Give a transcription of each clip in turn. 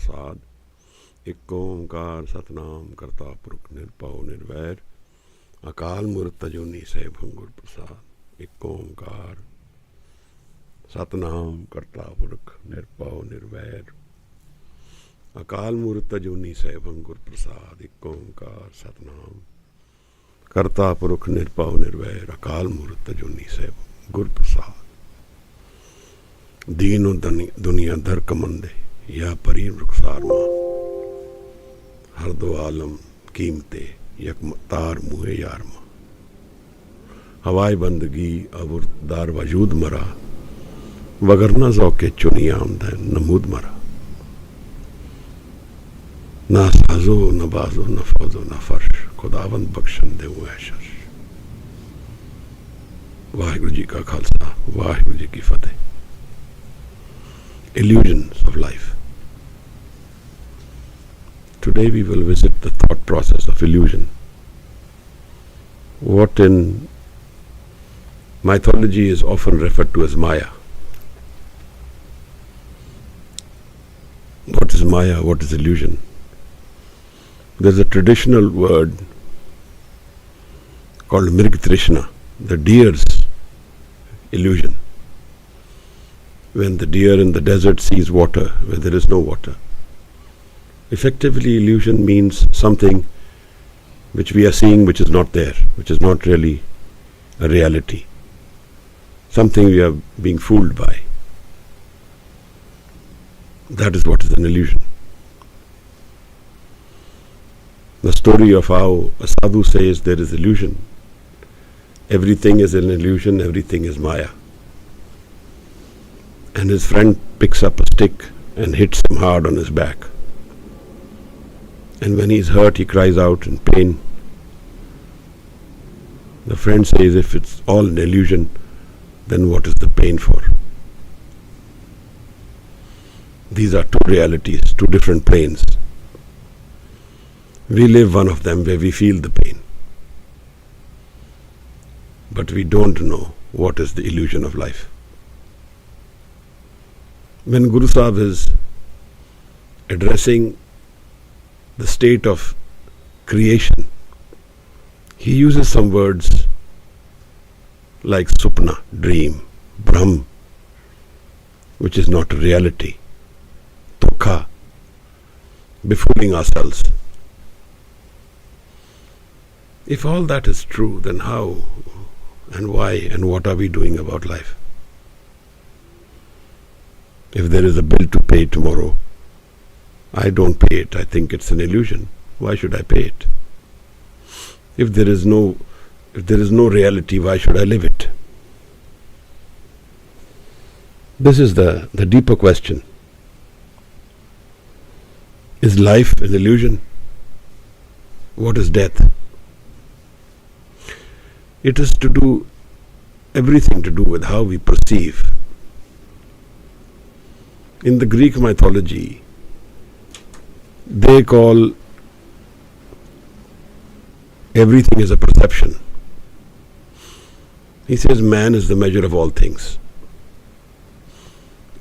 प्रसाद। एक ओंकार सतनाम करता पुरख निरभउ निर्वैर अकाल मूर्त अजूनी सैभं गुर प्रसाद। एक ओंकार सतनाम करता पुरख निरभउ निर्वैर अकाल मूर्त अजूनी सैभं गुर प्रसाद। एक ओंकार सतनाम करता पुरख निरभउ निर्वैर अकाल मूर्त अजूनी सैभं गुर प्रसाद। दीनो दुनिया दर कमंदे या परी रुखसार माँ हर दो आलम कीमते यक तार मुहे यार माँ। हवाई बंदगी अबुर दार वजूद मरा वगरना ज़ौके चुनी आमद नमूद मरा। ना साजो न बाजो न फौजो न फर्श खुदावंद बख्शन दे वो ऐशर। वाहिगुरु जी का खालसा वाहिगुरु जी की फतेह। Illusions of life. Today we will visit the thought process of illusion. What in mythology is often referred to as Maya. What is Maya? What is illusion? There's a traditional word called Mrg Trishna, the deer's illusion. When the deer in the desert sees water where there is no water. Effectively, illusion means something which we are seeing which is not there, which is not really a reality. Something we are being fooled by. That is what is an illusion. The story of how a sadhu says there is illusion. Everything is an illusion, everything is Maya. And his friend picks up a stick and hits him hard on his back. And when he's hurt, he cries out in pain. The friend says, if it's all an illusion, then what is the pain for? These are two realities, two different planes. We live one of them where we feel the pain. But we don't know what is the illusion of life. When Guru Sahib is addressing the state of creation, he uses some words like supna, dream, brahm, which is not a reality, tukha, befooling ourselves. If all that is true, then how and why and what are we doing about life? If there is a bill to pay tomorrow, I don't pay it. I think it's an illusion. Why should I pay it? If there is no reality, why should I live it? This is the deeper question. Is life an illusion? What is death? It is to do everything to do with how we perceive. In the Greek mythology, they call everything as a perception. He says man is the measure of all things.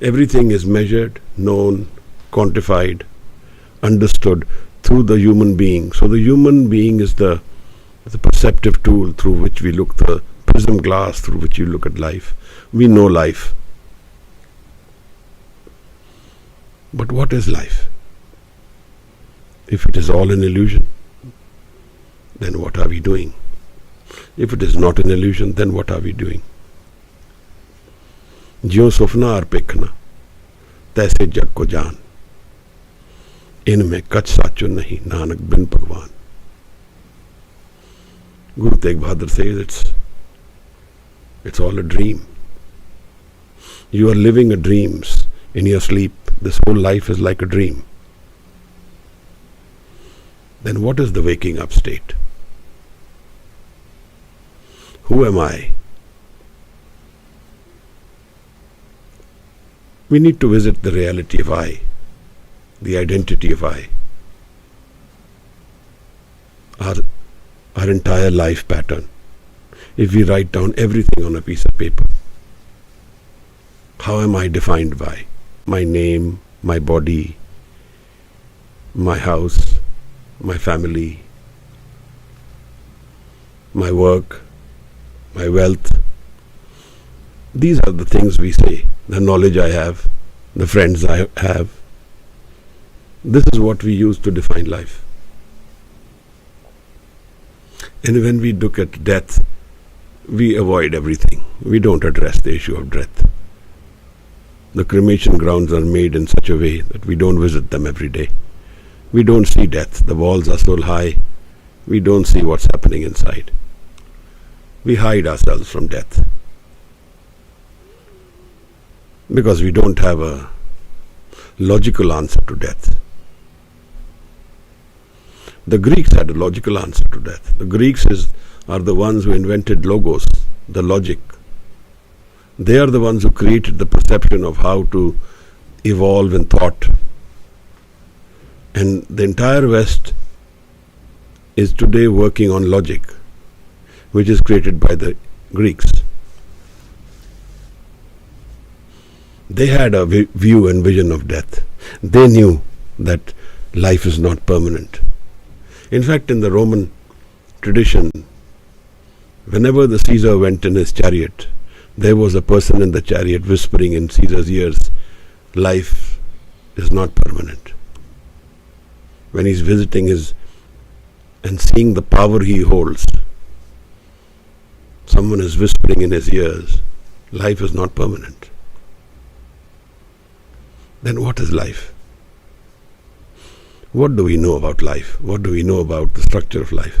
Everything is measured, known, quantified, understood through the human being. So the human being is the perceptive tool through which we look, the prism glass through which you look at life. We know life. But what is life? If it is all an illusion, then what are we doing? If it is not an illusion, then what are we doing? ज्यों सुफना और पेखना तैसे जग को जान इनमें कछ साचो नहीं नानक बिन भगवान. Guru Tegh Bahadur says it's all a dream. You are living a dreams in your sleep. This whole life is like a dream. Then what is the waking up state? Who am I? We need to visit the reality of I, the identity of I. Our entire life pattern. If we write down everything on a piece of paper, how am I defined by? My name, my body, my house, my family, my work, my wealth. These are the things we say, the knowledge I have, the friends I have. This is what we use to define life. And when we look at death, we avoid everything. We don't address the issue of death. The cremation grounds are made in such a way that we don't visit them every day. We don't see death. The walls are so high, we don't see what's happening inside. We hide ourselves from death because we don't have a logical answer to death. The Greeks had a logical answer to death. The Greeks are the ones who invented logos, the logic. They are the ones who created the perception of how to evolve in thought. And the entire West is today working on logic, which is created by the Greeks. They had a view and vision of death. They knew that life is not permanent. In fact, in the Roman tradition, whenever the Caesar went in his chariot, there was a person in the chariot whispering in Caesar's ears, life is not permanent. When he's visiting and seeing the power he holds, someone is whispering in his ears, life is not permanent. Then what is life? What do we know about life? What do we know about the structure of life?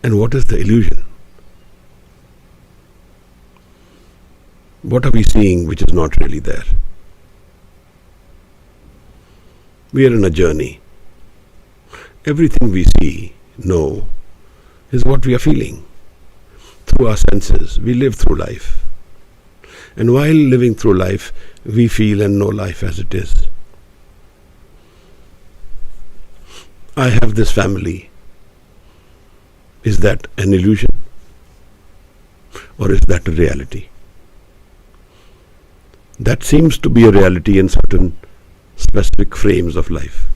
And what is the illusion? What are we seeing which is not really there? We are in a journey. Everything we see, know, is what we are feeling. Through our senses, we live through life. And while living through life, we feel and know life as it is. I have this family. Is that an illusion? Or is that a reality? That seems to be a reality in certain specific frames of life.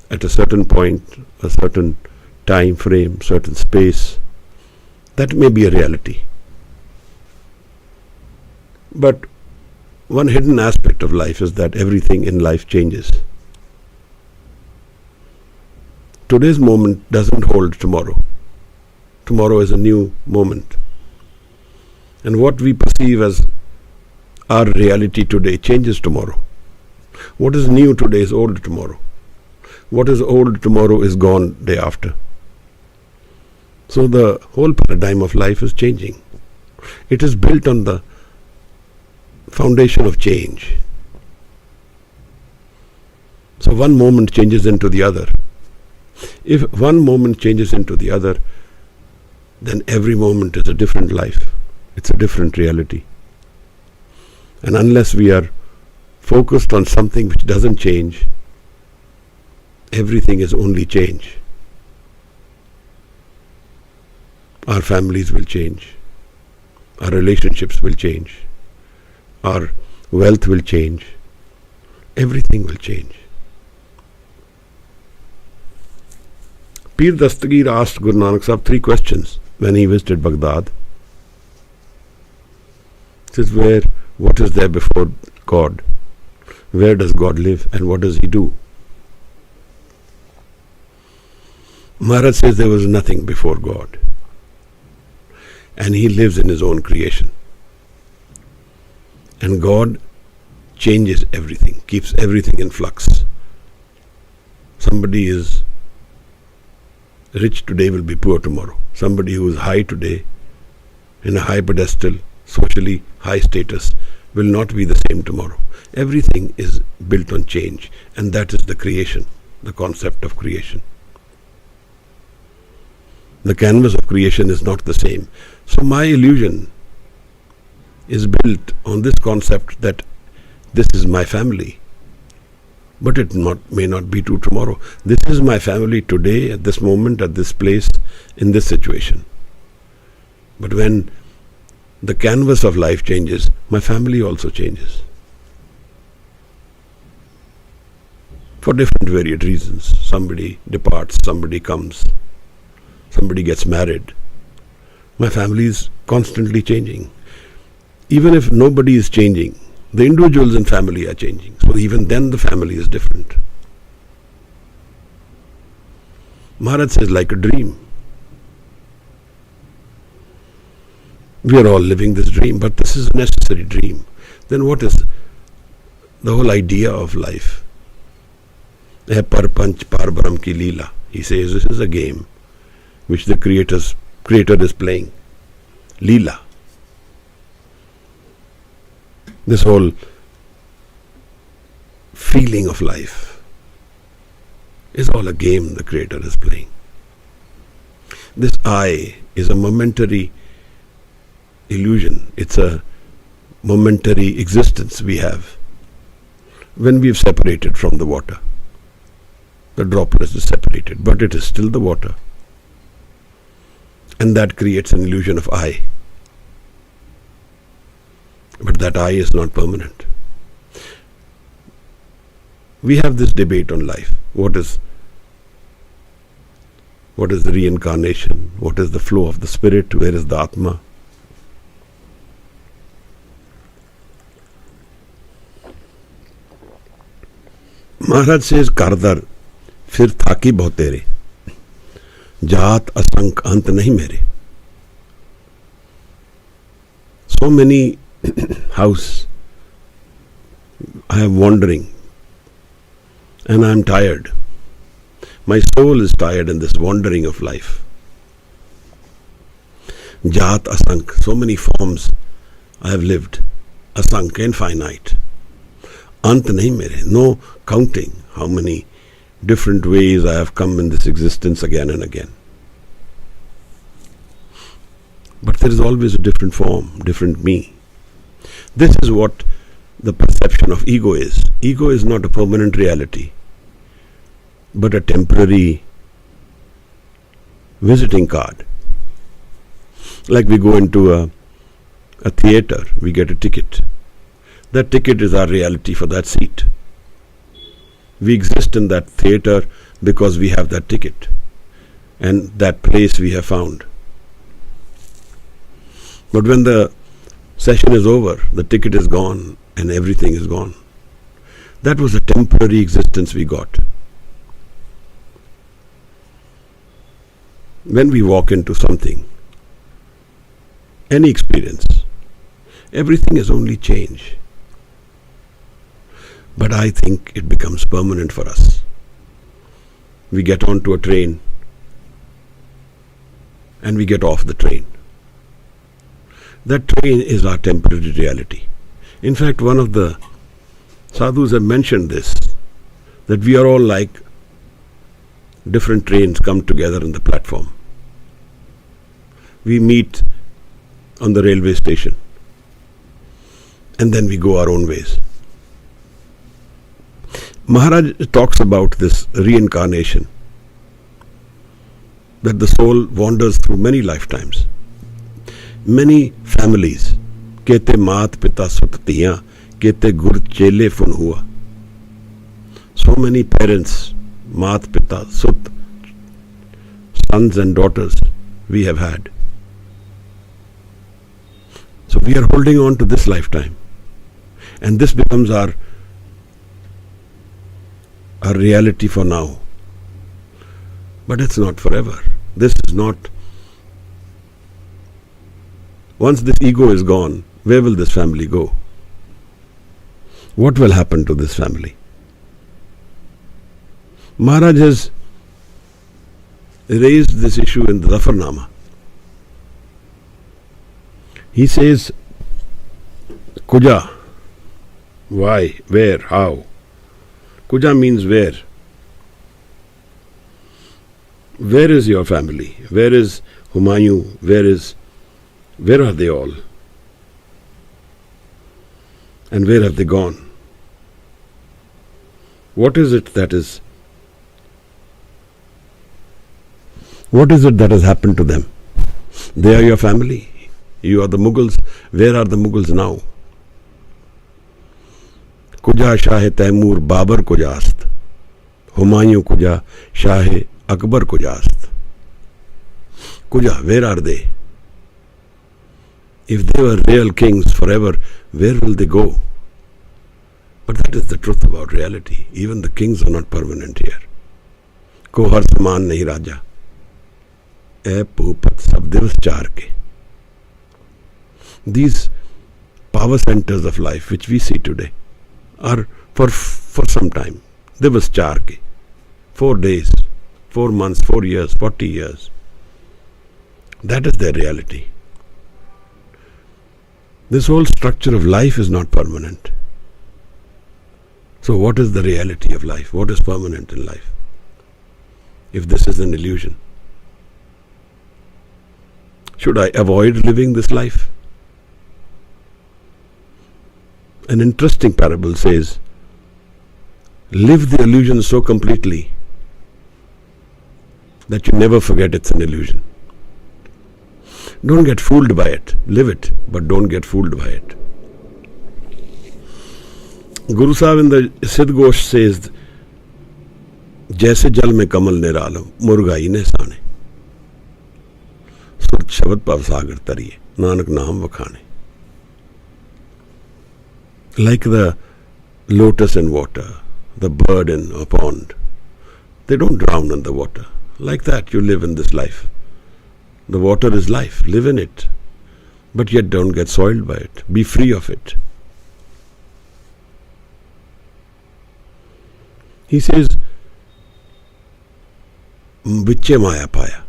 At a certain point, a certain time frame, certain space, that may be a reality. But one hidden aspect of life is that everything in life changes. Today's moment doesn't hold tomorrow. Tomorrow is a new moment. And what we perceive as our reality today changes tomorrow. What is new today is old tomorrow. What is old tomorrow is gone day after. So the whole paradigm of life is changing. It is built on the foundation of change. So one moment changes into the other. If one moment changes into the other, then every moment is a different life. It's a different reality. And unless we are focused on something which doesn't change, everything is only change. Our families will change. Our relationships will change. Our wealth will change. Everything will change. Pir Dastagir asked Guru Nanak Sahib 3 questions when he visited Baghdad. He says, what is there before God? Where does God live and what does He do? Maharaj says there was nothing before God. And He lives in His own creation. And God changes everything, keeps everything in flux. Somebody is rich today will be poor tomorrow. Somebody who is high today, in a high pedestal, socially high status, will not be the same tomorrow. Everything is built on change, and that is the creation, the concept of creation. The canvas of creation is not the same. So my illusion is built on this concept that this is my family. But it may not be true tomorrow. This is my family today, at this moment, at this place, in this situation. But when the canvas of life changes, my family also changes. for different varied reasons. Somebody departs, somebody comes, somebody gets married. My family is constantly changing. Even if nobody is changing, the individuals in family are changing. So even then the family is different. Maharaj says, like a dream. We are all living this dream, but this is a necessary dream. Then what is the whole idea of life? Hai par panch par brahm ki leela. He says this is a game which the creator is playing. Leela. This whole feeling of life is all a game the creator is playing. This I is a momentary illusion. It's a momentary existence we have when we've separated from the water. The droplet is separated, but it is still the water. And that creates an illusion of I. But that I is not permanent. We have this debate on life. What is the reincarnation? What is the flow of the spirit? Where is the Atma? Maharaj says, Kardar, फिर थाकी बहुत तेरे, जात असंख अंत नहीं मेरे. So many house I am wandering and I am tired. My soul is tired in this wandering of life. Jat asank, so many forms I have lived. Asank, infinite. Ant nahi mere, no counting how many different ways I have come in this existence again and again. But there is always a different form, different me. This is what the perception of ego is. Ego is not a permanent reality, but a temporary visiting card. Like we go into a theater, we get a ticket. That ticket is our reality for that seat. We exist in that theater because we have that ticket and that place we have found. But when the session is over, the ticket is gone and everything is gone. That was a temporary existence we got. When we walk into something, any experience, everything is only change. But I think it becomes permanent for us. We get onto a train and we get off the train. That train is our temporary reality. In fact, one of the sadhus have mentioned this, that we are all like different trains come together on the platform. We meet on the railway station and then we go our own ways. Maharaj talks about this reincarnation, that the soul wanders through many lifetimes, many families. Kete maat pita sut tiya, kete gur chele fun hua. So many parents, maat pita sut, sons and daughters we have had. So we are holding on to this lifetime, and this becomes our reality for now. But it's not forever. This is not. Once this ego is gone, where will this family go? What will happen to this family? Maharaj has raised this issue in the Zafarnama. He says, Kuja, why, where, how? Kuja means where. Where is your family? Where is Humayun? Where are they all? And where have they gone? What is it that has happened to them? They are your family. You are the Mughals. Where are the Mughals now? Kuja Shah Taimur Babar Kujast. Humayun kuja, Shah Akbar kujast. Kuja, where are they? If they were real kings forever, where will they go? But that is the truth about reality. Even the kings are not permanent here. Ko har saman nahi raja. ए भूपत सब दिवस चार के. These power centers of life which we see today are for some time. Divas char ke. 4 days, 4 months, 4 years, 40 years. That is their reality. This whole structure of life is not permanent. So what is the reality of life? What is permanent in life? If this is an illusion. Should I avoid living this life? An interesting parable says, live the illusion so completely that you never forget it's an illusion. Don't get fooled by it. Live it, but don't get fooled by it. Guru Sahib in the Siddh Ghosh says, जैसे जल में कमल निरालम मुर्गाई ने साने सुरत शब्द पव सागर तरिए नानक नाम वखाने. Like the lotus in water, the bird in a pond, they don't drown in the water. Like that you live in this life. The water is life, live in it, but yet don't get soiled by it. Be free of it. He says, Viche Maya Paya.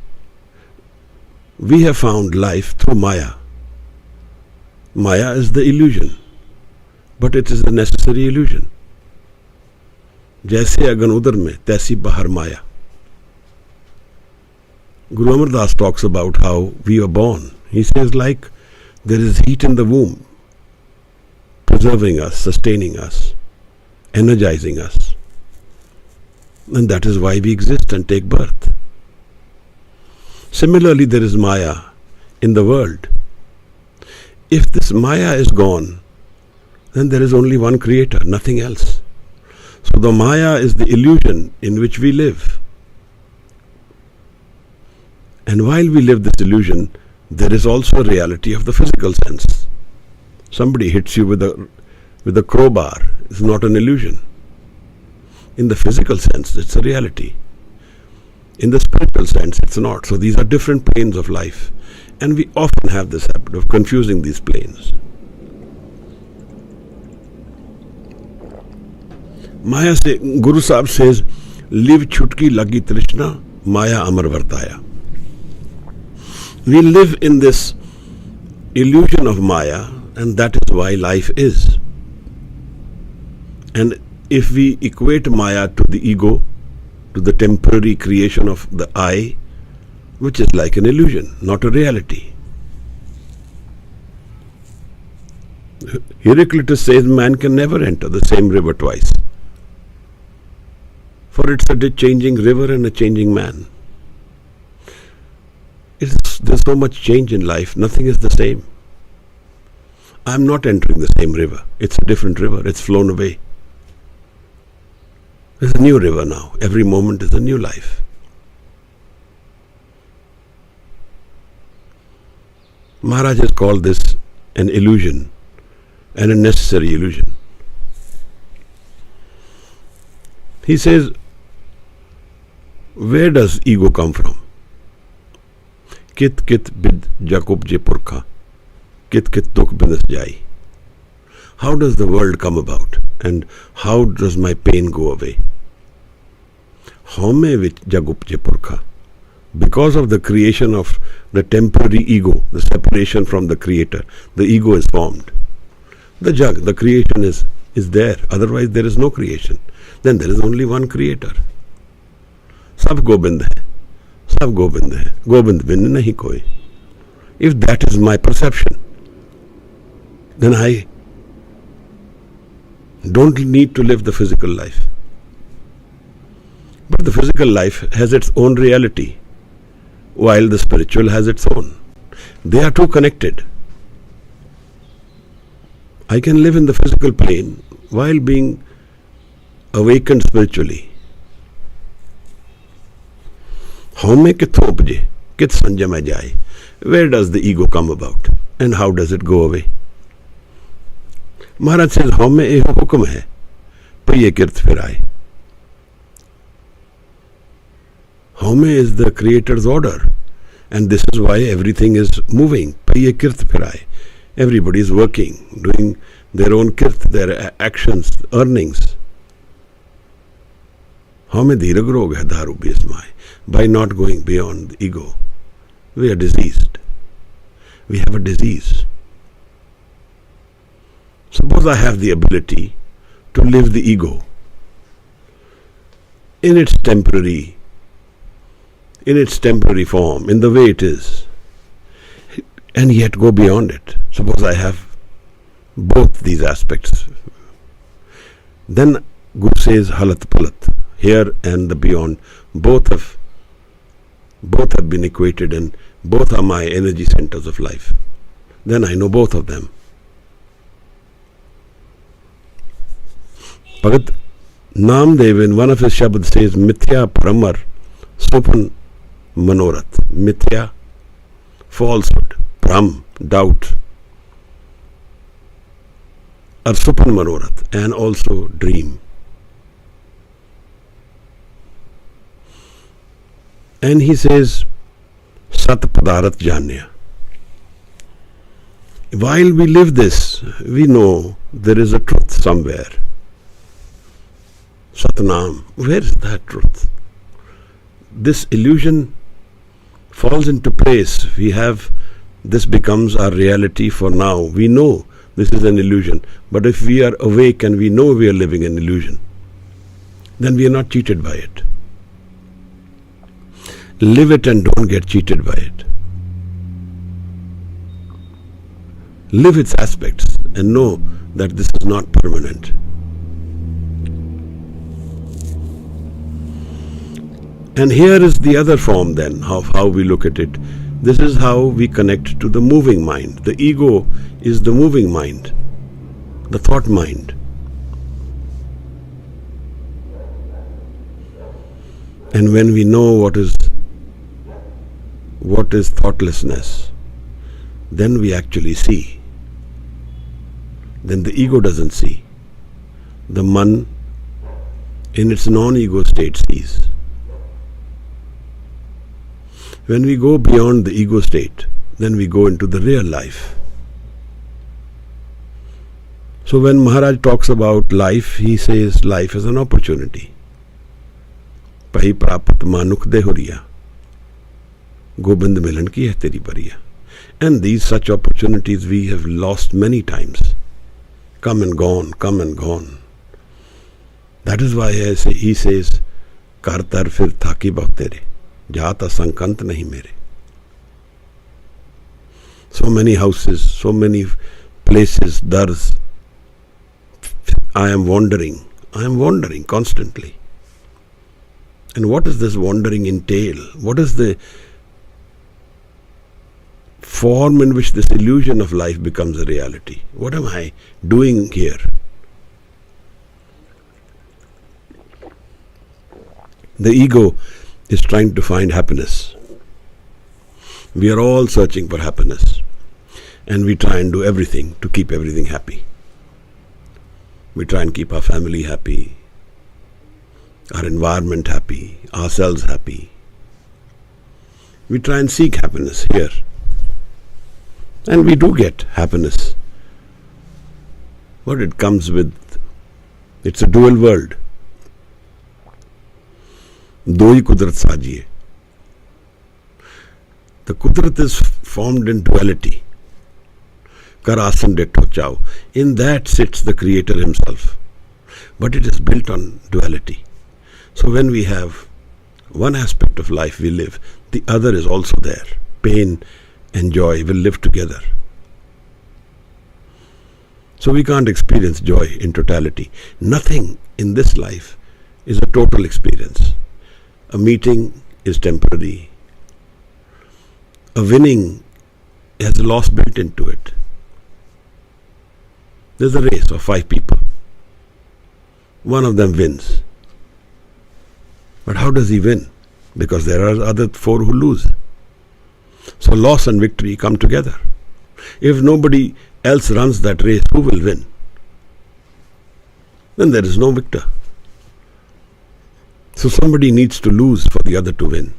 We have found life through Maya. Maya is the illusion, but it is a necessary illusion. जैसे अगन उदर में तैसी बाहर माया. Guru Amar Das talks about how we are born. He says, like there is heat in the womb, preserving us, sustaining us, energizing us. And that is why we exist and take birth. Similarly, there is Maya in the world. If this Maya is gone, then there is only one creator, nothing else. So the Maya is the illusion in which we live. And while we live this illusion, there is also a reality of the physical sense. Somebody hits you with a crowbar. It's not an illusion. In the physical sense, it's a reality. In the spiritual sense, it's not. So these are different planes of life. And we often have this habit of confusing these planes. Maya say, Guru Sahib says, live chutki lagi trishna, Maya amar vartaya. We live in this illusion of Maya, and that is why life is. And if we equate Maya to the ego, to the temporary creation of the I, which is like an illusion, not a reality. Heraclitus says man can never enter the same river twice. For it's a changing river and a changing man. There's so much change in life, nothing is the same. I'm not entering the same river. It's a different river. It's flown away. There's a new river now. Every moment is a new life. Maharaj has called this an illusion and a necessary illusion. He says, where does ego come from? Kit kit bid Jakub je purkha, kit kit dukh binas jai. How does the world come about? And how does my pain go away? Home vich Jagup je purkha. Because of the creation of the temporary ego, the separation from the creator, the ego is formed. The jag, the creation is there. Otherwise there is no creation. Then there is only one creator. Sab Gobind hai. Sab Gobind hai. Gobind bin nahi koi. If that is my perception, then I don't need to live the physical life. But the physical life has its own reality, while the spiritual has its own. They are two connected. I can live in the physical plane while being awakened spiritually. Haume kitho upje, kit sanjam jaye. Where does the ego come about and how does it go away? Maharaj says, haume eho hukum hai, paye kirt phir aaye. Haume is the creator's order, and this is why everything is moving. Paye kirt phir aaye. Everybody is working, doing their own kirt, their actions, earnings. Haume dhirag rog hai daru besmai. By not going beyond the ego, we are diseased. We have a disease. Suppose I have the ability to live the ego in its temporary form, in the way it is, and yet go beyond it. Suppose I have both these aspects. Then Guru says, halat palat, here and the beyond, both have been equated and both are my energy centers of life. Then I know both of them. Bhagat Namdev in one of his Shabad says, Mithya Paramar Supan Manorat. Mithya, falsehood. Param, doubt. Or Supan Manorat, and also dream. And he says, Sat Padarat Janya. While we live this, we know there is a truth somewhere. Satnam, where is that truth? This illusion falls into place. This becomes our reality for now. We know this is an illusion. But if we are awake and we know we are living an illusion, then we are not cheated by it. Live it and don't get cheated by it. Live its aspects and know that this is not permanent. And here is the other form then of how we look at it. This is how we connect to the moving mind. The ego is the moving mind, the thought mind. And when we know what is thoughtlessness, then we actually see. Then the ego doesn't see. The man in its non-ego state sees. When we go beyond the ego state, then we go into the real life. So when Maharaj talks about life, he says life is an opportunity. Pahi prapat manuk de huriya. Gobind milan ki hai teri bariya. And these such opportunities we have lost many times. Come and gone, come and gone. That is why he says, Kartar fir thaki bhaktere. Jata sankant nahi mere. So many houses, so many places, dars. I am wandering constantly. And what does this wandering entail? What is the form in which this illusion of life becomes a reality? What am I doing here? The ego is trying to find happiness. We are all searching for happiness, and we try and do everything to keep everything happy. We try and keep our family happy, our environment happy, ourselves happy. We try and seek happiness here, and we do get happiness. But it comes with, it's a dual world. दो ही कुदरत साजी है. The Kudrat is formed in duality. Kar asan detto chao. In that sits the Creator Himself. But it is built on duality. So when we have one aspect of life we live, the other is also there. Pain and joy will live together. So we can't experience joy in totality. Nothing in this life is a total experience. A meeting is temporary. A winning has a loss built into it. There's a race of 5 people. One of them wins. But how does he win? because there are other 4 who lose. So loss and victory come together. If nobody else runs that race, who will win? Then there is no victor. So somebody needs to lose for the other to win.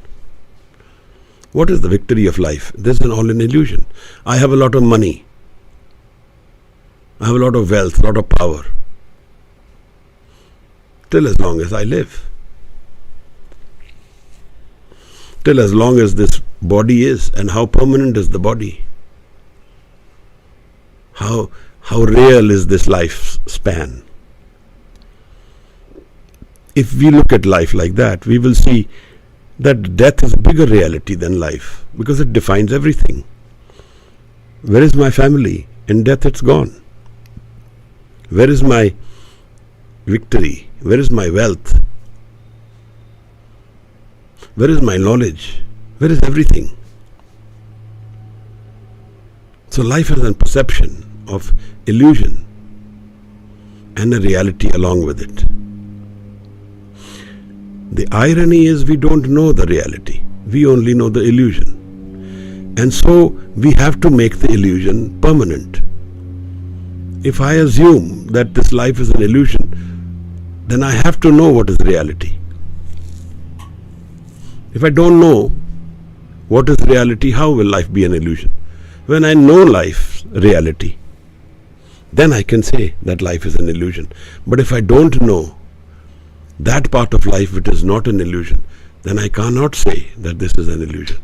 What is the victory of life? This is all an illusion. I have a lot of money. I have a lot of wealth, a lot of power. Till as long as I live. Till as long as this body is. And how permanent is the body? How real is this life span? If we look at life like that, we will see that death is a bigger reality than life, because it defines everything. Where is my family? In death it's gone. Where is my victory? Where is my wealth? Where is my knowledge? Where is everything? So life is a perception of illusion and a reality along with it. The irony is we don't know the reality. We only know the illusion. And so we have to make the illusion permanent. If I assume that this life is an illusion, then I have to know what is reality. If I don't know what is reality, how will life be an illusion? When I know life's reality, then I can say that life is an illusion. But if I don't know that part of life which is not an illusion, then I cannot say that this is an illusion.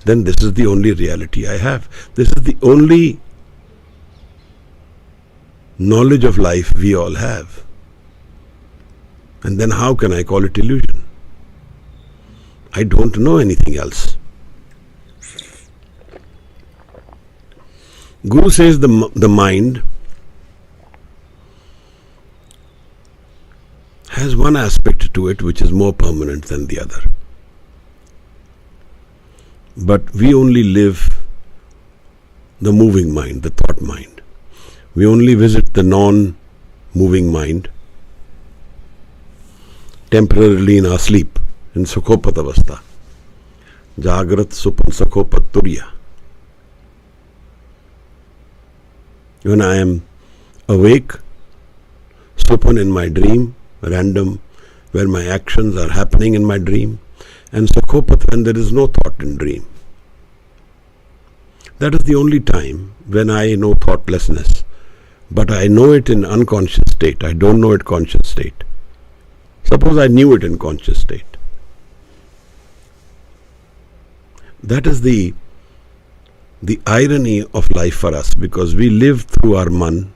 Then this is the only reality I have. This is the only knowledge of life we all have. And then how can I call it illusion? I don't know anything else. Guru says the mind has one aspect to it which is more permanent than the other. But we only live the moving mind, the thought mind. We only visit the non-moving mind temporarily in our sleep, in Sukhopat Avastha. Jagrat Supan Sukhopat Turya. When I am awake, Supan in my dream, random, where my actions are happening in my dream, and Sukhopat when there is no thought in dream. That is the only time when I know thoughtlessness. But I know it in unconscious state. I don't know it conscious state. Suppose I knew it in conscious state. That is the irony of life for us, because we live through our man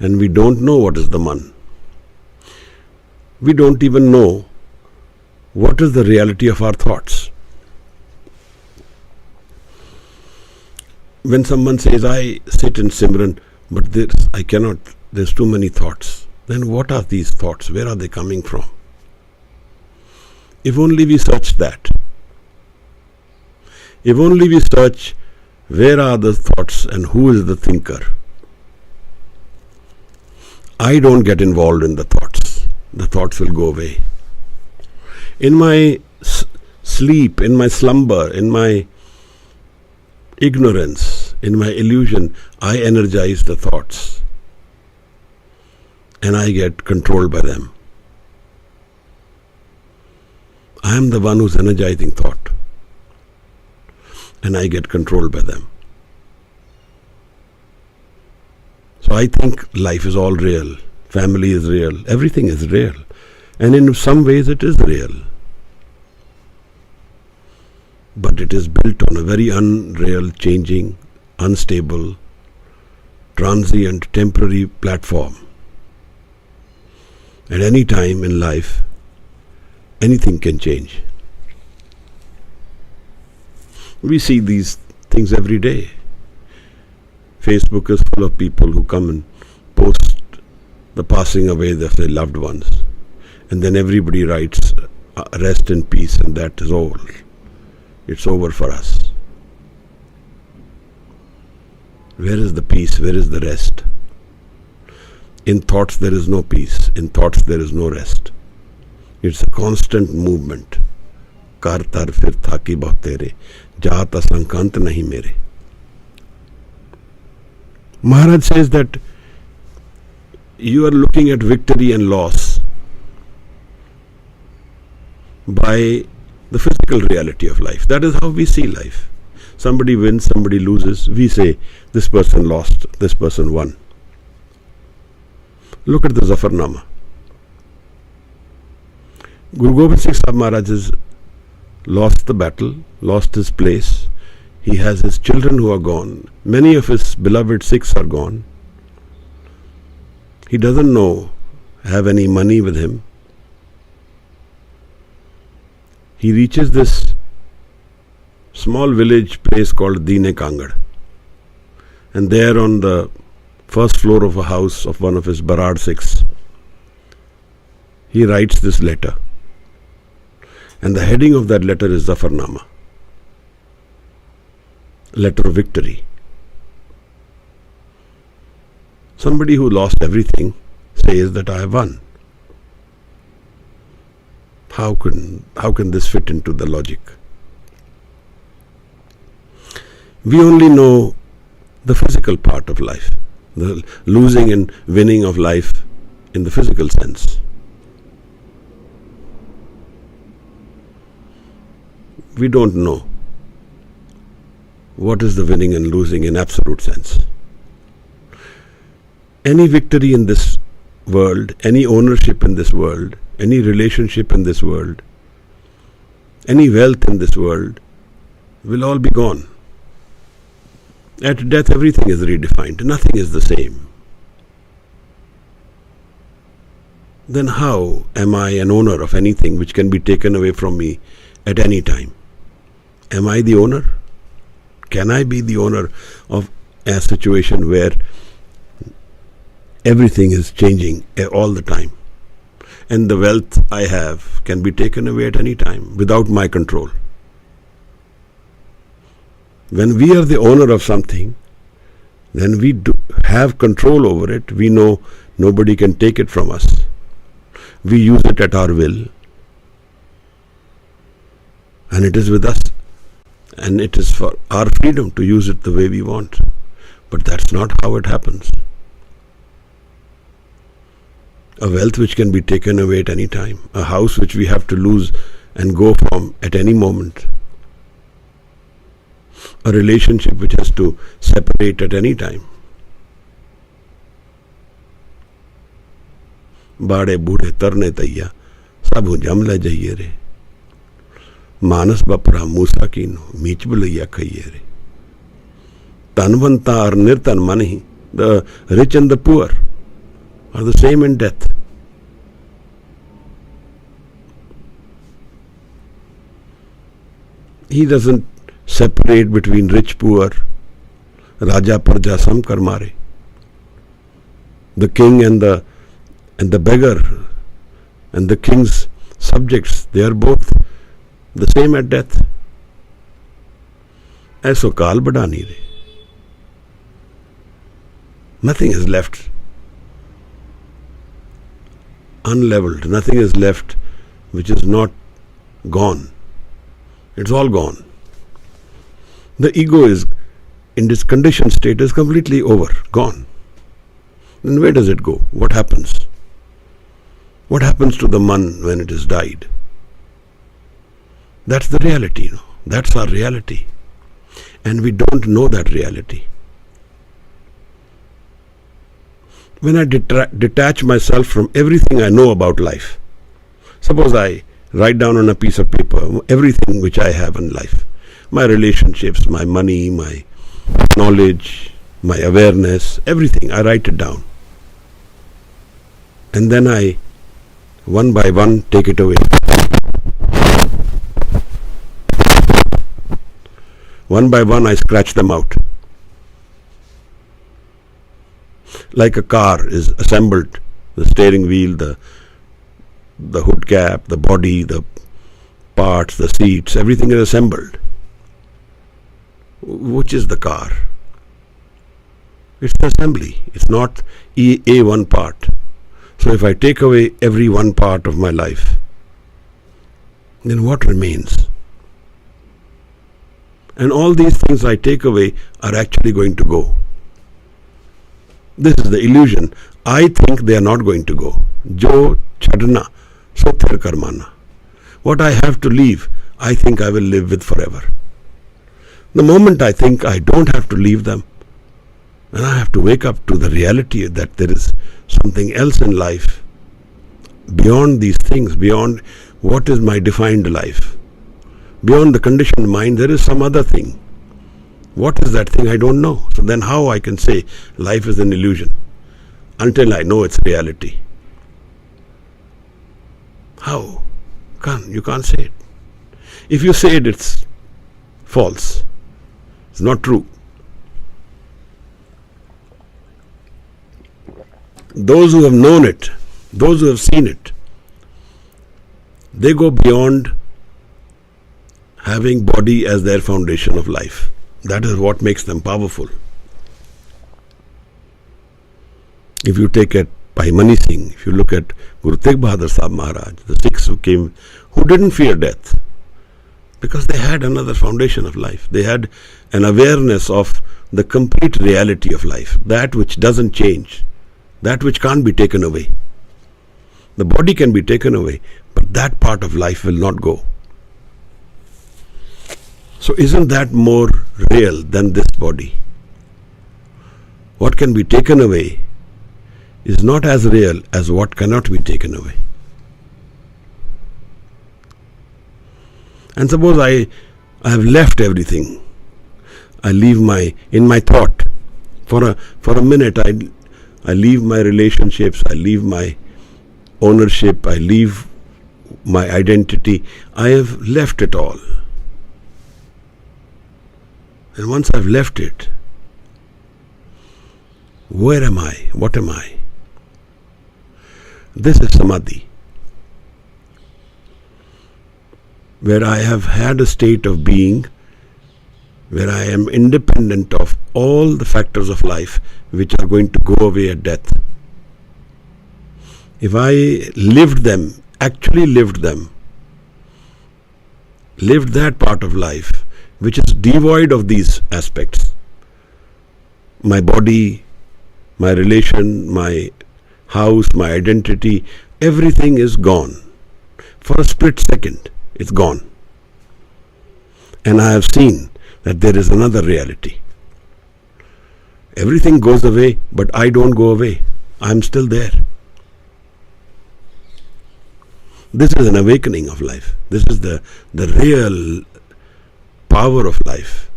and we don't know what is the man. We don't even know what is the reality of our thoughts. When someone says, I sit in Simran, but I cannot, there's too many thoughts. Then what are these thoughts? Where are they coming from? If only we search that. If only we search where are the thoughts and who is the thinker. I don't get involved in the thoughts. The thoughts will go away. In my sleep, in my slumber, in my ignorance, in my illusion, I energize the thoughts and I get controlled by them. I am the one who's energizing thought and I get controlled by them. So I think life is all real, family is real, everything is real, and in some ways it is real. But it is built on a very unreal, changing, unstable, transient, temporary platform. At any time in life, anything can change. We see these things every day. Facebook is full of people who come and post the passing away of their loved ones. And then everybody writes, rest in peace, and that is all. It's over for us. Where is the peace? Where is the rest? In thoughts there is no peace. In thoughts there is no rest. It's a constant movement कर तर फिर थाकी बहुत तेरे, जात असंख अंत nahi mere. Maharaj says that you are looking at victory and loss by the physical reality of life. That is how we see life. Somebody wins, somebody loses. We say, this person lost, this person won. Look at the Zafarnama. Guru Gobind Singh Sahib Maharaj has lost the battle, lost his place. He has his children who are gone. Many of his beloved Sikhs are gone. He doesn't have any money with him. He reaches this small village place called Dine Kangad. And there on the first floor of a house of one of his Barad Sikhs, he writes this letter. And the heading of that letter is Zafarnama. Letter of victory. Somebody who lost everything says that I have won. How can this fit into the logic? We only know the physical part of life, the losing and winning of life in the physical sense. We don't know what is the winning and losing in absolute sense. Any victory in this world, any ownership in this world, any relationship in this world, any wealth in this world will all be gone. At death, everything is redefined. Nothing is the same. Then how am I an owner of anything which can be taken away from me at any time? Am I the owner? Can I be the owner of a situation where everything is changing all the time, and the wealth I have can be taken away at any time without my control? When we are the owner of something, then we do have control over it. We know nobody can take it from us. We use it at our will, and it is with us, and it is for our freedom to use it the way we want. But that's not how it happens. A wealth which can be taken away at any time, a house which we have to lose and go from at any moment, a relationship which has to separate at any time. बाड़े बूढ़े तरने तैया सब जम ले जाइए रे, मानस बपरा मूसा कीनो मीच बुलैया खाइए रे. Tanvanta or nirtan mani, the rich and the poor are the same in death. He doesn't separate between rich, poor, Raja, Parja, sam kar mare. The king and the beggar and the king's subjects, they are both the same at death. ऐसो काल बढ़ा नहीं रहे. Nothing is left unleveled. Nothing is left which is not gone. It's all gone. The ego is, in this conditioned state, is completely over, gone. Then where does it go? What happens? What happens to the man when it has died? That's the reality, That's our reality. And we don't know that reality. When I detach myself from everything I know about life, suppose I write down on a piece of paper everything which I have in life, my relationships, my money, my knowledge, my awareness, everything, I write it down. And then I, one by one, take it away. One by one, I scratch them out. Like a car is assembled, the steering wheel, the hood cap, the body, the parts, the seats, everything is assembled. Which is the car? It's the assembly. It's not a one part. So if I take away every one part of my life, then what remains? And all these things I take away are actually going to go. This is the illusion. I think they are not going to go. Jo chadna, so thir karmana. What I have to leave, I think I will live with forever. The moment I think I don't have to leave them, and I have to wake up to the reality that there is something else in life, beyond these things, beyond what is my defined life, beyond the conditioned mind, there is some other thing. What is that thing? I don't know. So then how I can say life is an illusion until I know its reality? How? You can't say it. If you say it, it's false. It's not true. Those who have known it, those who have seen it, they go beyond having body as their foundation of life. That is what makes them powerful. If you take at Bhai Mani Singh, if you look at Guru Tegh Bahadur Sahib Maharaj, the Sikhs who came, who didn't fear death, because they had another foundation of life. They had an awareness of the complete reality of life, that which doesn't change, that which can't be taken away. The body can be taken away, but that part of life will not go. So isn't that more real than this body? What can be taken away is not as real as what cannot be taken away. And suppose I have left everything. I leave in my thought. For a minute I leave my relationships, I leave my ownership, I leave my identity. I have left it all. And once I've left it, where am I? What am I? This is samadhi, where I have had a state of being, where I am independent of all the factors of life which are going to go away at death. If I lived them, actually lived them, lived that part of life which is devoid of these aspects, my body, my relation, my house, my identity, everything is gone. For a split second, it's gone. And I have seen that there is another reality. Everything goes away, but I don't go away. I'm still there. This is an awakening of life. This is the real power of life.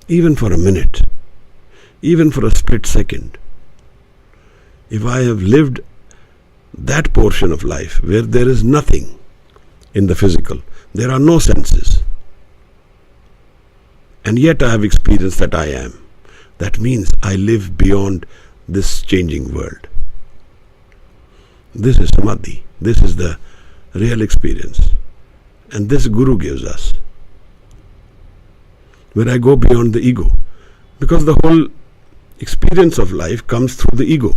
Even for a minute, even for a split second, if I have lived that portion of life where there is nothing in the physical, there are no senses, and yet I have experienced that I am, that means I live beyond this changing world. This is samadhi. This is the real experience. And this Guru gives us, where I go beyond the ego. Because the whole experience of life comes through the ego.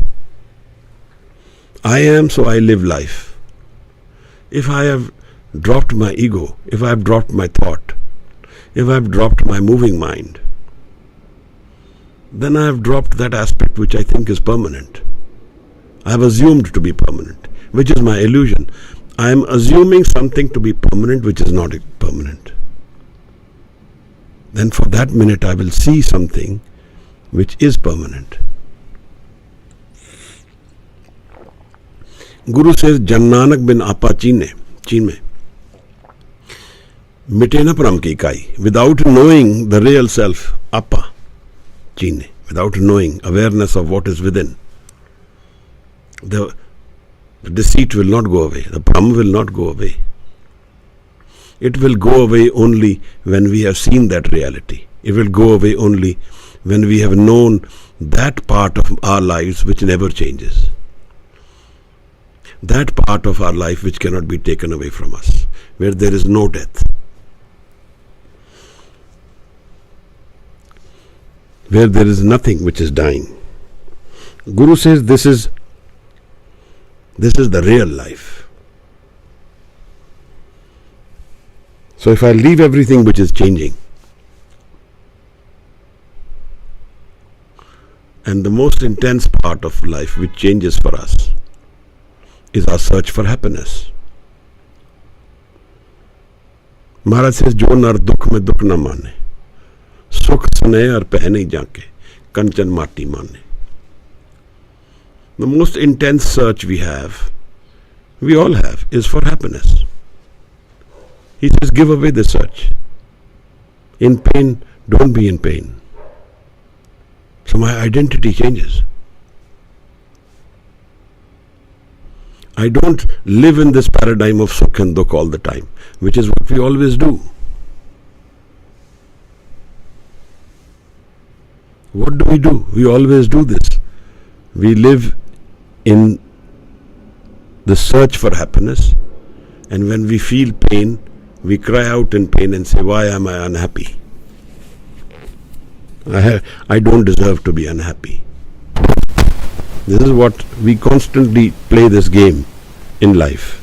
I am, so I live life. If I have dropped my ego, if I have dropped my thought, if I have dropped my moving mind, then I have dropped that aspect which I think is permanent. I have assumed to be permanent, which is my illusion. I am assuming something to be permanent which is not permanent. Then for that minute I will see something which is permanent. Guru says, Jannanak bin apa cheen mein. Mite na param ki ikai. Without knowing the real self, apa cheen, without knowing awareness of what is within, the deceit will not go away. The pram will not go away. It will go away only when we have seen that reality. It will go away only when we have known that part of our lives which never changes. That part of our life which cannot be taken away from us, where there is no death, where there is nothing which is dying. Guru says this is This is the real life. So if I leave everything which is changing, and the most intense part of life which changes for us is our search for happiness. Maharaj says, Jo nar dukh mein dukh na mane, sukh sne aur pehne jaake, kanchan mati mane. The most intense search we all have, is for happiness. He says, give away the search. In pain, don't be in pain. So my identity changes. I don't live in this paradigm of sukh and dukh all the time, which is what we always do. What do? We always do this. We live in the search for happiness, and when we feel pain, we cry out in pain and say, why am I unhappy? I don't deserve to be unhappy. This is what we constantly play, this game in life.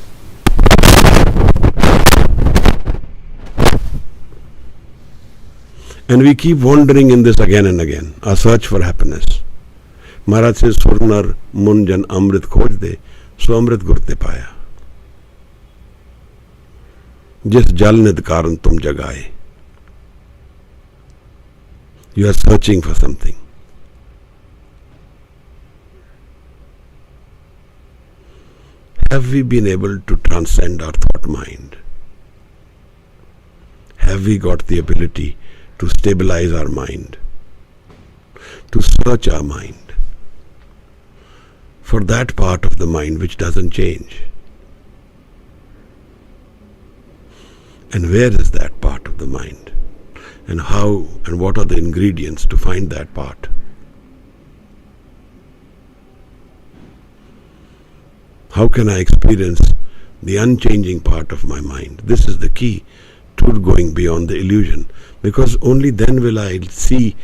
And we keep wandering in this again and again, our search for happiness. Maharaj says, Surnar munjan amrit khoj de, so amrit gur te paya. Jis jal nid karan tum jagaye. You are searching for something. Have we been able to transcend our thought mind? Have we got the ability to stabilize our mind, to search our mind for that part of the mind which doesn't change? And where is that part of the mind? And how and what are the ingredients to find that part? How can I experience the unchanging part of my mind? This is the key to going beyond the illusion, because only then will I see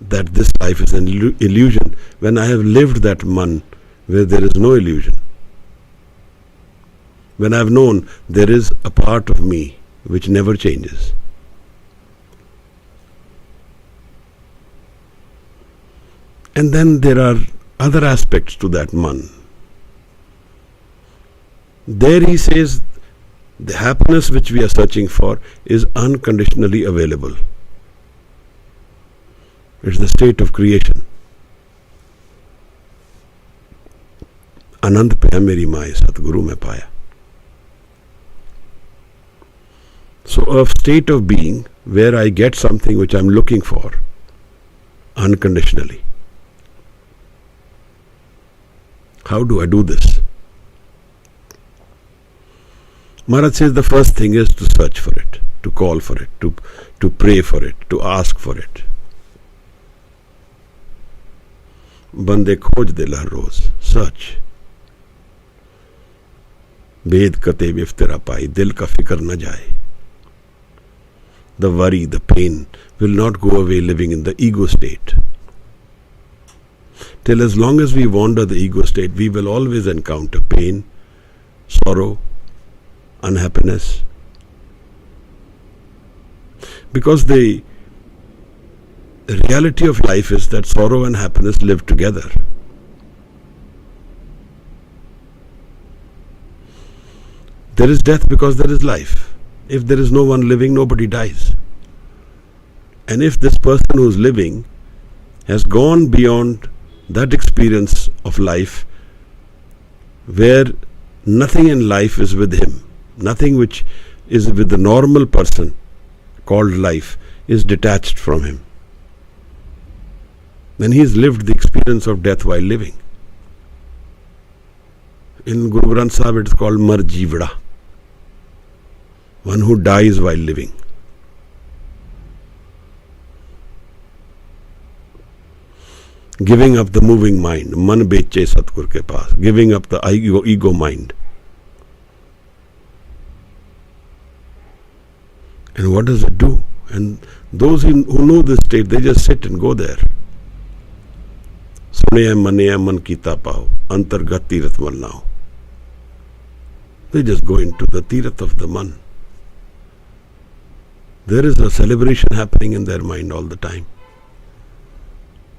that this life is an illusion, when I have lived that man where there is no illusion. When I have known there is a part of me which never changes. And then there are other aspects to that man. There he says the happiness which we are searching for is unconditionally available. It's the state of creation. Anand paya meri maaye Satguru mein paya. So a state of being where I get something which I'm looking for unconditionally. How do I do this? Maharaj says the first thing is to search for it, to call for it, to pray for it, to ask for it. Bande khoj de har roz, search. Ved kate viftira pai, dil ka fikr na jaye. The worry, the pain will not go away living in the ego state. Till as long as we wander the ego state, we will always encounter pain, sorrow, unhappiness. Because the reality of life is that sorrow and happiness live together. There is death because there is life. If there is no one living, nobody dies. And if this person who is living has gone beyond that experience of life where nothing in life is with him, nothing which is with the normal person called life is detached from him, then he has lived the experience of death while living. In Guru Granth Sahib it is called Mar Jeevada, one who dies while living. Giving up the moving mind, man beche Satgur ke paas, giving up the ego mind. And what does it do? And those who know this state, they just sit and go there. Suneya maneya man kita pao, antargat tirath mal nao. They just go into the tirath of the man. There is a celebration happening in their mind all the time.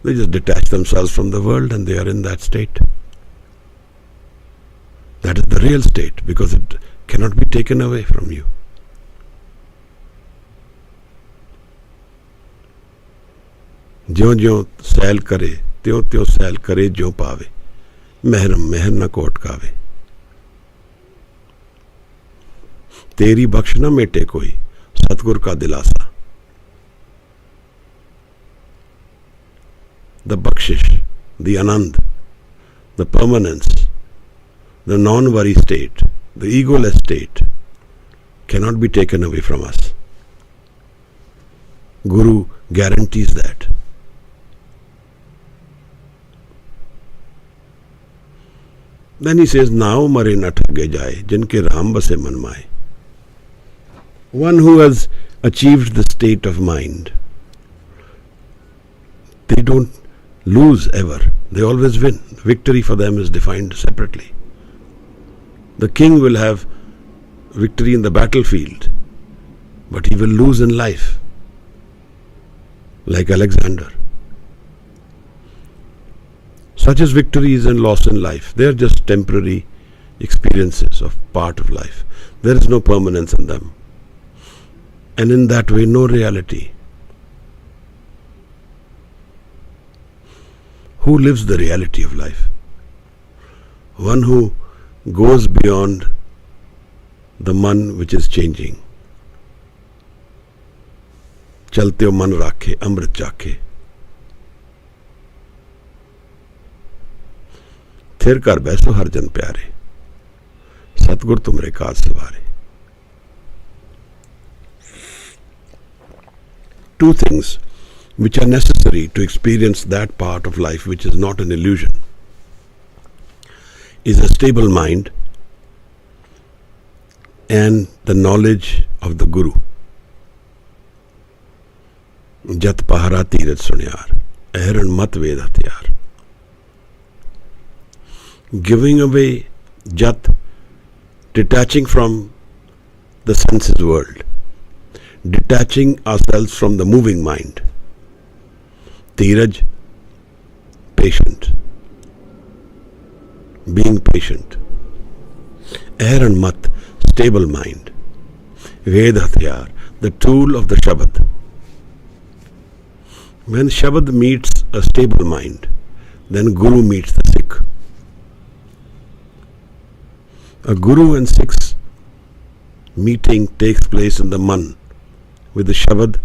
They just detach themselves from the world and they are in that state. That is the real state, because it cannot be taken away from you. ज्यों-ज्यों सैल करे त्यों-त्यों cell करे ज्यों पावे, महरम महर न को अटकावे। तेरी बख्श न मेटे कोई, सतगुर का दिलासा। The bakshish, the anand, the permanence, the non-worry state, the egoless state cannot be taken away from us. Guru guarantees that. Then he says, "Now mare na thage jaye, jinke Ram base man maaye." One who has achieved the state of mind, they don't lose ever. They always win. Victory for them is defined separately. The king will have victory in the battlefield, but he will lose in life, like Alexander. Such as victories and loss in life, they are just temporary experiences of part of life. There is no permanence in them. And in that way, no reality. Who lives the reality of life? One who goes beyond the man which is changing. Chalte ho man rakhe, amrit chakhe. थिर कर बैसो हर जन प्यारे, सतगुर तुमरे काज सवारे. Two things which are necessary to experience that part of life which is not an illusion is a stable mind and the knowledge of the Guru. Jat pahara tirat sunyar, ehran mat ved hatyar. Giving away jat, detaching from the senses world, detaching ourselves from the moving mind. Tiraj, patient, being patient. Air and mat, stable mind. Ved hatyar, the tool of the Shabad. When Shabad meets a stable mind, then Guru meets the Sikh. A Guru and Sikh's meeting takes place in the Man with the Shabad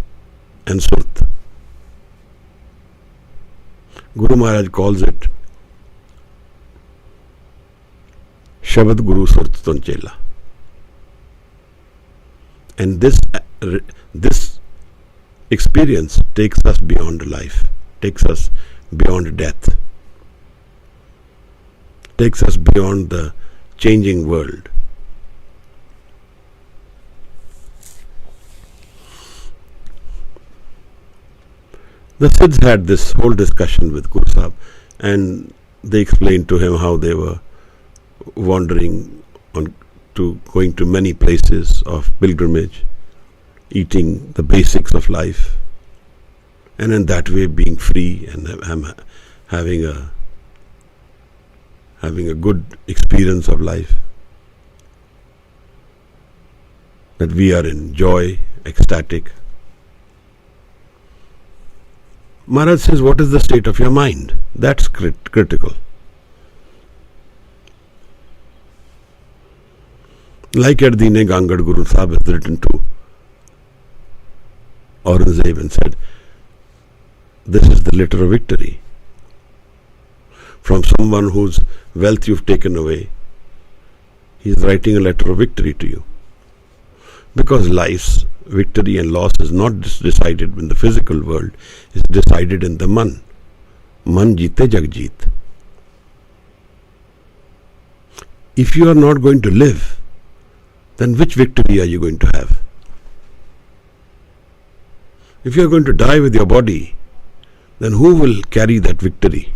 and Surat. Guru Maharaj calls it Shabad Guru Surat Tunchela. And this experience takes us beyond life, takes us beyond death, takes us beyond the changing world. The Siddhs had this whole discussion with Guru Sahib, and they explained to him how they were wandering going to many places of pilgrimage, eating the basics of life, and in that way being free and having a good experience of life. That we are in joy, ecstatic. Maharaj says, what is the state of your mind? That's critical. Like Erdine Gangad Guru Sahib has written to Aurangzeb and said, this is the letter of victory. From someone whose wealth you've taken away, he is writing a letter of victory to you. Because life's victory and loss is not decided in the physical world, it's decided in the Man. Man jeete jag jeet. If you are not going to live, then which victory are you going to have? If you are going to die with your body, then who will carry that victory?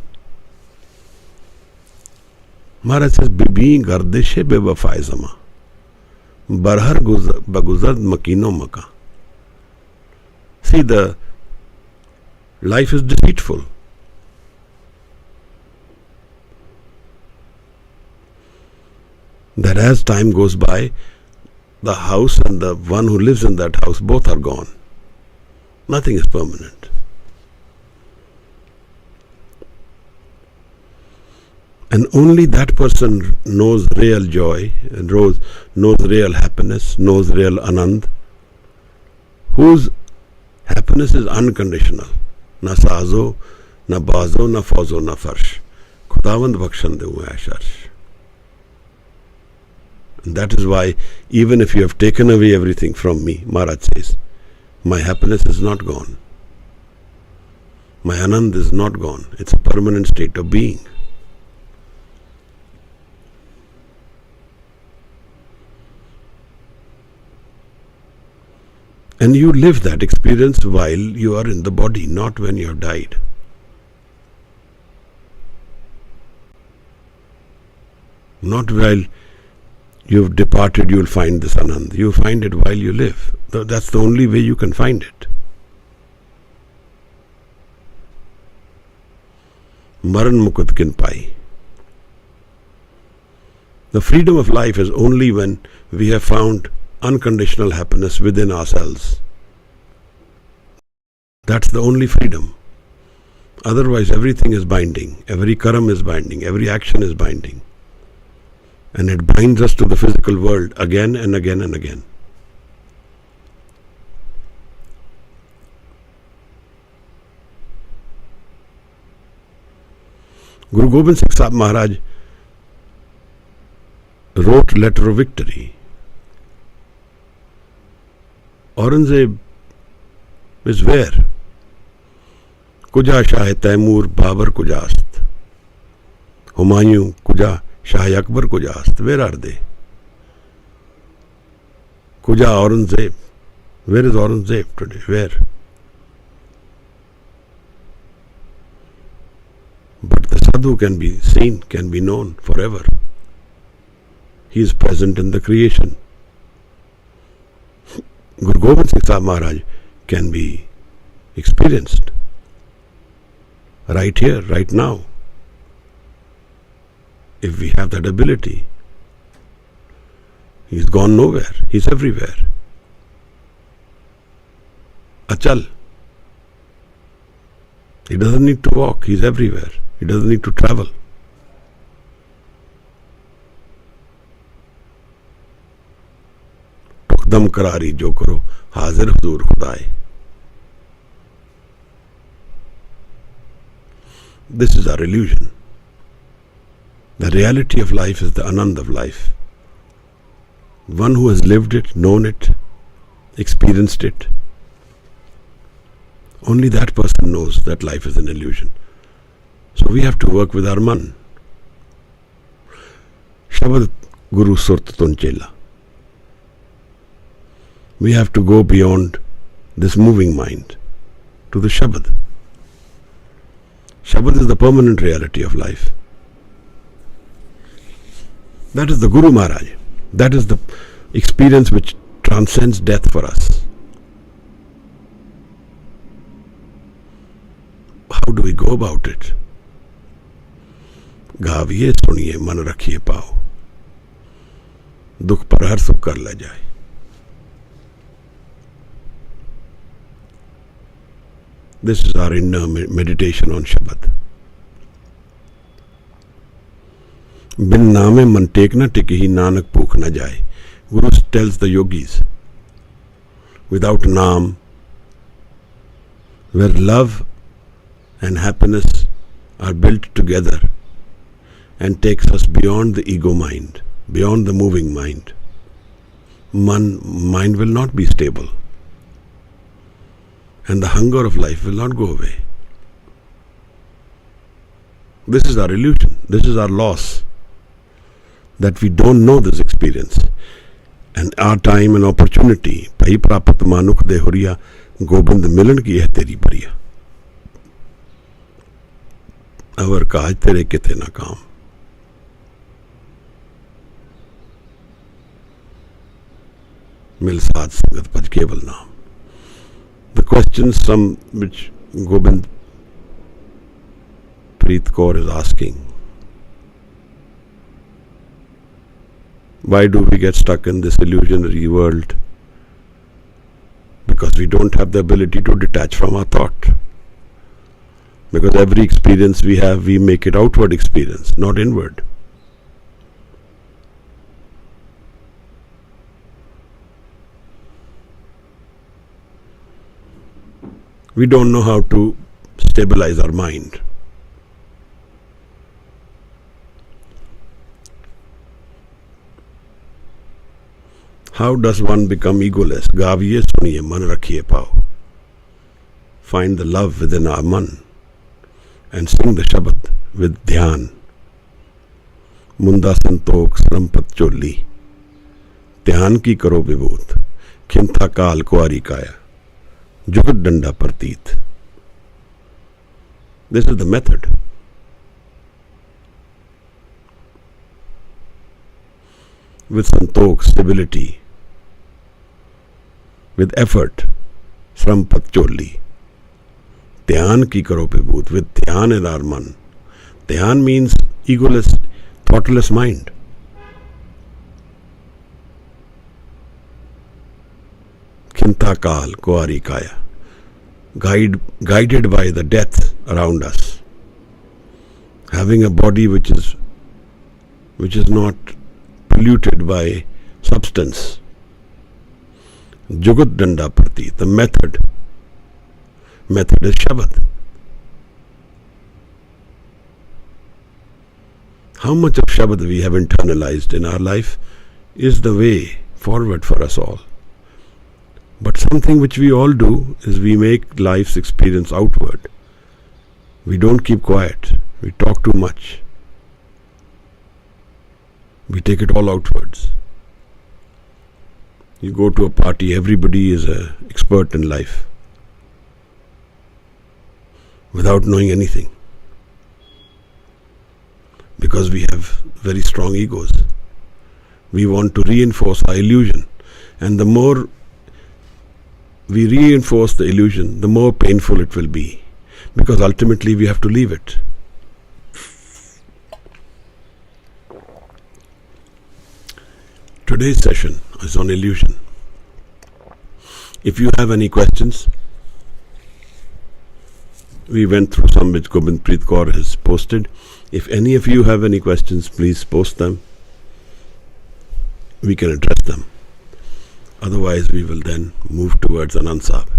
Maharaj says, being gardishe bevafai zama. barhar baguzard makino maka. See, the life is deceitful. That as time goes by, the house and the one who lives in that house both are gone. Nothing is permanent. And only that person knows real joy, and knows real happiness, knows real anand, whose happiness is unconditional. Na saazo, na bazo, na fauzo, na farsh. Khudawand bakshan de asharsh. And that is why, even if you have taken away everything from me, Maharaj says, my happiness is not gone. My anand is not gone. It's a permanent state of being. And you live that experience while you are in the body, not when you have died. Not while you have departed, you will find this anand. You find it while you live. That's the only way you can find it. Maran mukut kin pai. The freedom of life is only when we have found unconditional happiness within ourselves. That's the only freedom. Otherwise, everything is binding. Every karam is binding. Every action is binding. And it binds us to the physical world again and again and again. Guru Gobind Singh Sahib Maharaj wrote Letter of Victory. Aurangzeb is where? Kuja Shah Taimur Babur Kujast. Humayun Kuja Shah Akbar Kujast. Where are they? Kuja Aurangzeb. Where is Aurangzeb today? Where? But the sadhu can be seen, can be known forever. He is present in the creation. Guru Gobind Singh Sahib Maharaj can be experienced right here, right now, if we have that ability. He's gone nowhere. He's everywhere. Achal. He doesn't need to walk. He's everywhere. He doesn't need to travel. Tukdam karari jo karo, hazir huzur khudai. This is our illusion. The reality of life is the anand of life. One who has lived it, known it, experienced it. Only that person knows that life is an illusion. So we have to work with our man. Shabad Guru Surt Tunchela. We have to go beyond this moving mind to the Shabad. Shabad is the permanent reality of life. That is the Guru Maharaj. That is the experience which transcends death for us. How do we go about it? गाविए सुनिए मन रखिए पाओ दुख पर हर सुख कर ले जाए. This is our inner meditation on Shabad. बिन नामे मन टेक न टिके ही नानक भूख न जाए. Guru tells the yogis, without naam, where love and happiness are built together and takes us beyond the ego mind, beyond the moving mind, mind will not be stable. And the hunger of life will not go away. This is our illusion. This is our loss. That we don't know this experience. And our time and opportunity, Pai Prapat Manuk De Huriya, Gobind Milan ki hai teri bariya. Avar kaaj tere kite na kaam. मिल साध संगत भज केवल नाम. The questions some which Gobind Preet Kaur is asking. Why do we get stuck in this illusionary world? Because we don't have the ability to detach from our thought. Because every experience we have, we make it outward experience, not inward. We don't know how to stabilize our mind. How does one become egoless? Gaviye suniye man rakhiye pao. Find the love within our man and sing the Shabad with dhyan. Munda santok sarampat choli. Dhyan ki karo vibhut. Khintha kaal kuari kaya. Jugat danda partit. This is the method. With santok, stability, with effort, srampat choli. Dhyan ki karo pe bhoot, with dhyan in our man. Dhyan means egoless, thoughtless mind. Khintha kaal kuari kaya. Guided by the death around us. Having a body which is not polluted by substance. Jugat danda prati, the method is Shabad. How much of Shabad we have internalized in our life is the way forward for us all. But something which we all do is we make life's experience outward. We don't keep quiet. We talk too much. We take it all outwards. You go to a party, everybody is an expert in life without knowing anything. Because we have very strong egos. We want to reinforce our illusion. And the more we reinforce the illusion, the more painful it will be. Because ultimately we have to leave it. Today's session is on illusion. If you have any questions, we went through some which Gobind Preet Kaur has posted. If any of you have any questions, please post them. We can address them. Otherwise, we will then move towards Anand Sahib.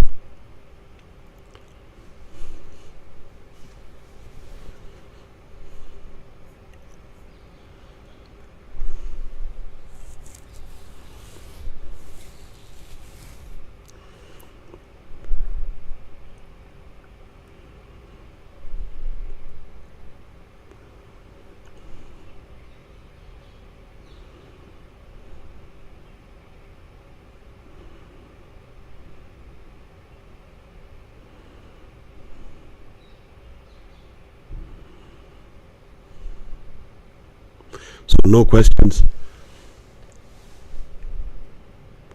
So no questions.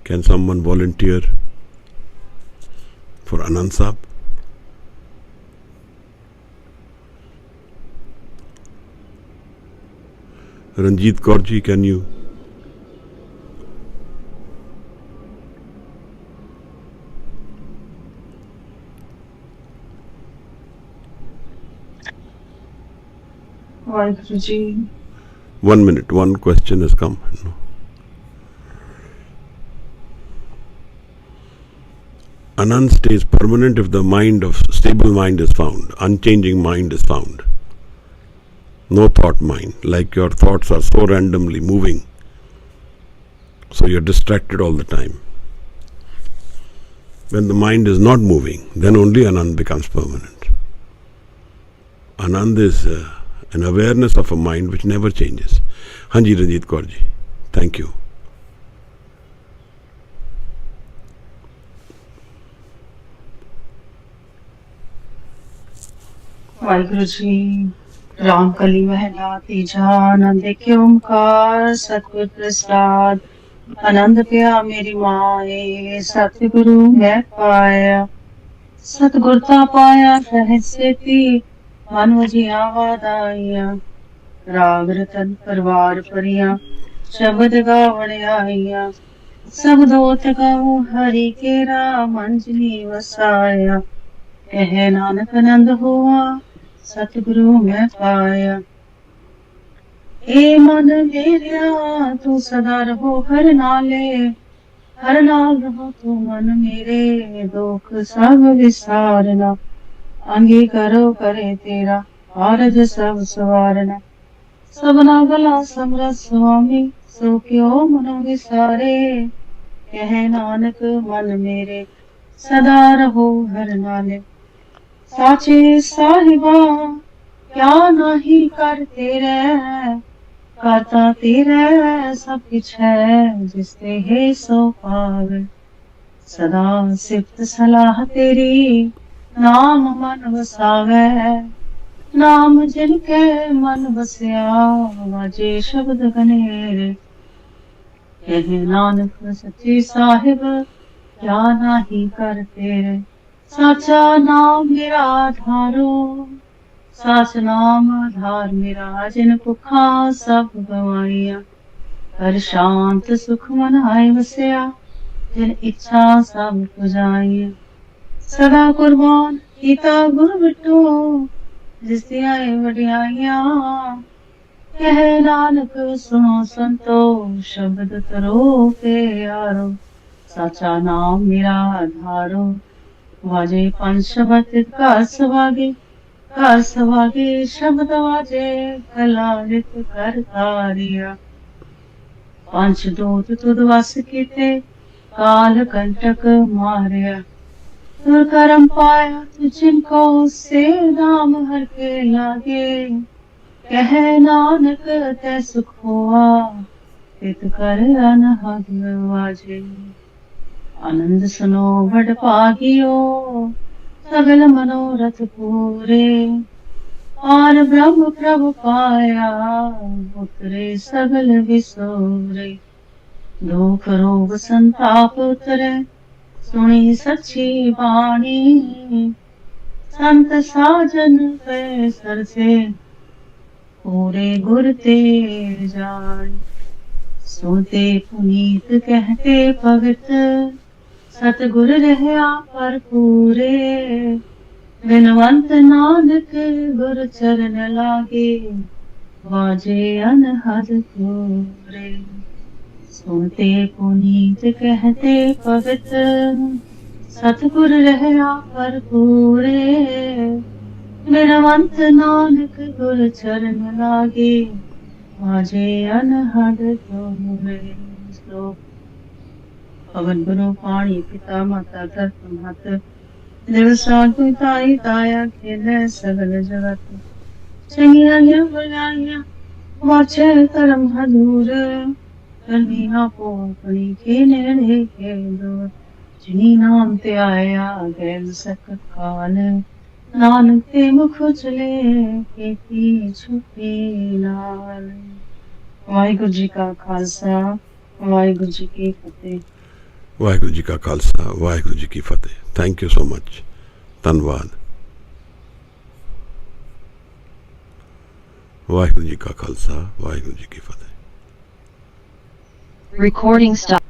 Can someone volunteer for Anand Sahib? Ranjit Kaurji, can you? Waheguru ji. 1 minute, one question has come. No. Anand stays permanent if the stable mind is found, unchanging mind is found. No thought mind, like your thoughts are so randomly moving, so you're distracted all the time. When the mind is not moving, then only Anand becomes permanent. Anand is an awareness of a mind which never changes. Hanji Ranjit Kaur ji, thank you. Waheguru ji. Ram Kali Mahela Tija Nande Ki Omkar Satguru Prasad आनंद पिया मेरी माए सतगुरु मैं पाया सतगुरता पाया सहज सेती मन वजिया वादाइया राग रतन परवार परिया शब्द गावण आइया सब दोत गाओ हरि केरा मंजनी वसाया कह नानक आनंद हुआ सतगुरु मैं पाया ए मन मेरिया तू सदा रहो हर नाले हर नाल रहो तू मन मेरे दुख सब विसारना अंगी करो करे तेरा कारज सब सवारना सबना गला समरस स्वामी सो क्यों मनो विसारे कह नानक मन मेरे सदा रहो हर नाले साचे साहिबा क्या नहीं करते रह करता तेरा सब कुछ है जिसते है सो पावे सदा सिफत सलाह तेरी नाम मन वसावे नाम जिनके मन बसया वाजे शब्द गनेरे कह नानक सच्ची साहिब क्या नहीं करते रे साचा नाम मेरा आधारो साच नाम आधार मेरा जिन भुखा सब गवाइया हर शांत सुख मन आए वसया जिन इच्छा सब पुजाइया सदा कुर्बान कीता गुर बिटो जिस आए वडियाइया कह नानक सुनो संतो शब्द तरो के यारो साचा नाम मेरा आधारो वाजे पंच शब्द घर सवागे घर सवागे शब्द वाजे कलालित कर तारिया पंच दूत तुद वस कीते काल कंटक मारिया तुर करम पाया तु जिनको से नाम हर के लागे कह नानक तै सुख हुआ तित कर अनहद वाजे आनंद सुनो बड़ भागियो सगल मनोरथ पूरे और ब्रह्म प्रभु पाया उतरे सगल विसोरे दुख रोग संताप उतरे सुनी सच्ची बाणी संत साजन पे सरसे पूरे गुर ते जान सुनते पुनीत कहते भगत सतगुर रहया पर पूरे बिनवंत नानक गुर चरण लागे वाजे अनहद पूरे सुनते पुनीत कहते भगत सतगुर रहया पर पूरे बिनवंत नानक गुर चरण लागे वाजे अनहद पूरे श्लोक पवन गुरु पाणी पिता माता धरत मत दिवसा ताई ताया खेल सगल जगत चंगिया बुलाइया वाचे करम हदूर करनी ना पो अपनी के नेड़े के दूर जिनी नाम ते आया गैल सक काल नानक ते मुख उजले खेती छुपी नाल वाहिगुरु जी का खालसा वाहिगुरु जी की फतेह ਵਾਹਿਗੁਰੂ ਜੀ ਕਾ ਖਾਲਸਾ ਵਾਹਿਗੁਰੂ ਜੀ ਕੀ ਫਤਿਹ ਥੈਂਕ ਯੂ ਸੋ ਮਚ ਧੰਨਵਾਦ ਵਾਹਿਗੁਰੂ ਜੀ ਕਾ ਖਾਲਸਾ ਵਾਹਿਗੁਰੂ ਜੀ ਕੀ ਫਤਿਹ Recording stop.